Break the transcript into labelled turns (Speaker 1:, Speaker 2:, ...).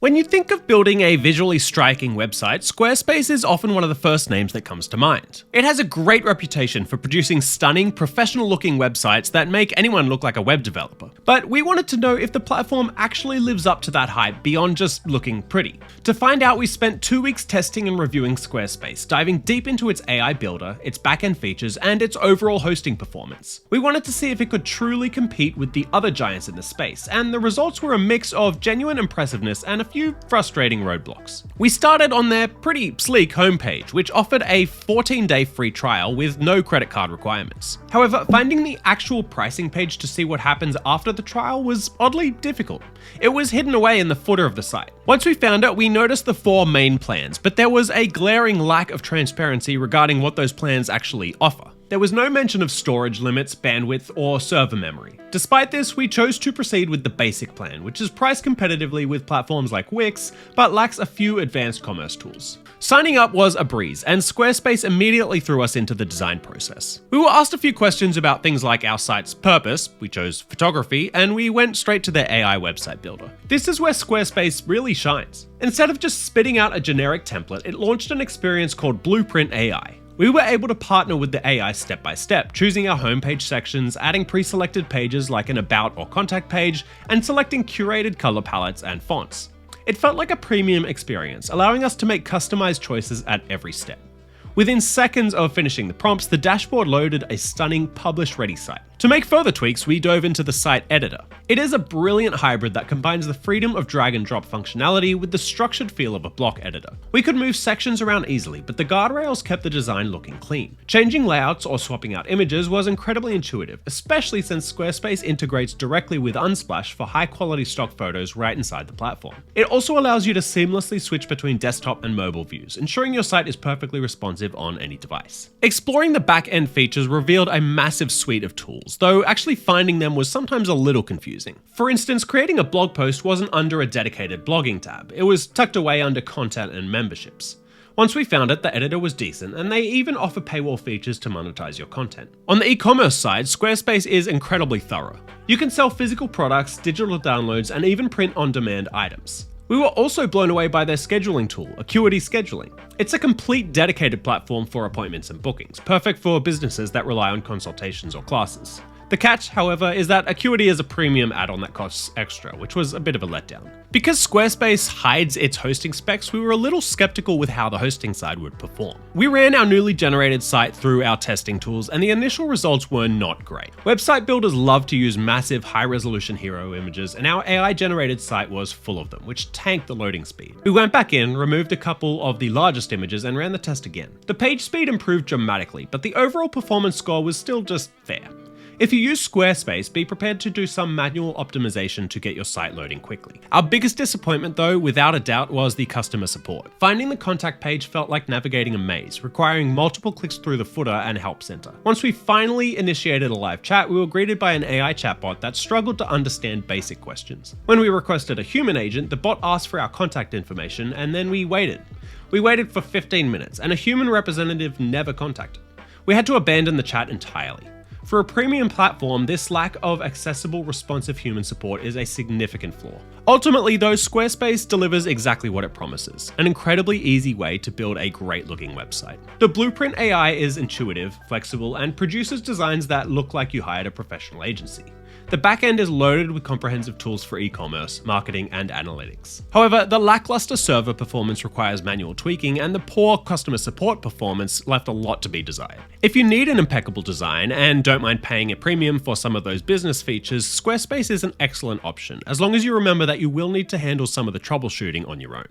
Speaker 1: When you think of building a visually striking website, Squarespace is often one of the first names that comes to mind. It has a great reputation for producing stunning, professional-looking websites that make anyone look like a web developer. But we wanted to know if the platform actually lives up to that hype beyond just looking pretty. To find out, we spent 2 weeks testing and reviewing Squarespace, diving deep into its AI builder, its backend features, and its overall hosting performance. We wanted to see if it could truly compete with the other giants in the space, and the results were a mix of genuine impressiveness and a few frustrating roadblocks. We started on their pretty sleek homepage, which offered a 14-day free trial with no credit card requirements. However, finding the actual pricing page to see what happens after the trial was oddly difficult. It was hidden away in the footer of the site. Once we found it, we noticed the 4 main plans, but there was a glaring lack of transparency regarding what those plans actually offer. There was no mention of storage limits, bandwidth, or server memory. Despite this, we chose to proceed with the basic plan, which is priced competitively with platforms like Wix, but lacks a few advanced commerce tools. Signing up was a breeze, and Squarespace immediately threw us into the design process. We were asked a few questions about things like our site's purpose, we chose photography, and we went straight to their AI website builder. This is where Squarespace really shines. Instead of just spitting out a generic template, it launched an experience called Blueprint AI. We were able to partner with the AI step by step, choosing our homepage sections, adding pre-selected pages like an about or contact page, and selecting curated color palettes and fonts. It felt like a premium experience, allowing us to make customized choices at every step. Within seconds of finishing the prompts, the dashboard loaded a stunning publish-ready site. To make further tweaks, we dove into the site editor. It is a brilliant hybrid that combines the freedom of drag and drop functionality with the structured feel of a block editor. We could move sections around easily, but the guardrails kept the design looking clean. Changing layouts or swapping out images was incredibly intuitive, especially since Squarespace integrates directly with Unsplash for high-quality stock photos right inside the platform. It also allows you to seamlessly switch between desktop and mobile views, ensuring your site is perfectly responsive on any device. Exploring the back-end features revealed a massive suite of tools, though actually finding them was sometimes a little confusing. For instance, creating a blog post wasn't under a dedicated blogging tab, it was tucked away under content and memberships. Once we found it, the editor was decent, and they even offer paywall features to monetize your content. On the e-commerce side, Squarespace is incredibly thorough. You can sell physical products, digital downloads, and even print on-demand items. We were also blown away by their scheduling tool, Acuity Scheduling. It's a complete dedicated platform for appointments and bookings, perfect for businesses that rely on consultations or classes. The catch, however, is that Acuity is a premium add-on that costs extra, which was a bit of a letdown. Because Squarespace hides its hosting specs, we were a little skeptical with how the hosting side would perform. We ran our newly generated site through our testing tools, and the initial results were not great. Website builders love to use massive, high-resolution hero images, and our AI-generated site was full of them, which tanked the loading speed. We went back in, removed a couple of the largest images, and ran the test again. The page speed improved dramatically, but the overall performance score was still just fair. If you use Squarespace, be prepared to do some manual optimization to get your site loading quickly. Our biggest disappointment though, without a doubt, was the customer support. Finding the contact page felt like navigating a maze, requiring multiple clicks through the footer and help center. Once we finally initiated a live chat, we were greeted by an AI chatbot that struggled to understand basic questions. When we requested a human agent, the bot asked for our contact information, and then we waited. We waited for 15 minutes, and a human representative never contacted. We had to abandon the chat entirely. For a premium platform, this lack of accessible, responsive human support is a significant flaw. Ultimately though, Squarespace delivers exactly what it promises, an incredibly easy way to build a great looking website. The Blueprint AI is intuitive, flexible, and produces designs that look like you hired a professional agency. The backend is loaded with comprehensive tools for e-commerce, marketing, and analytics. However, the lackluster server performance requires manual tweaking, and the poor customer support performance left a lot to be desired. If you need an impeccable design and don't mind paying a premium for some of those business features, Squarespace is an excellent option, as long as you remember that you will need to handle some of the troubleshooting on your own.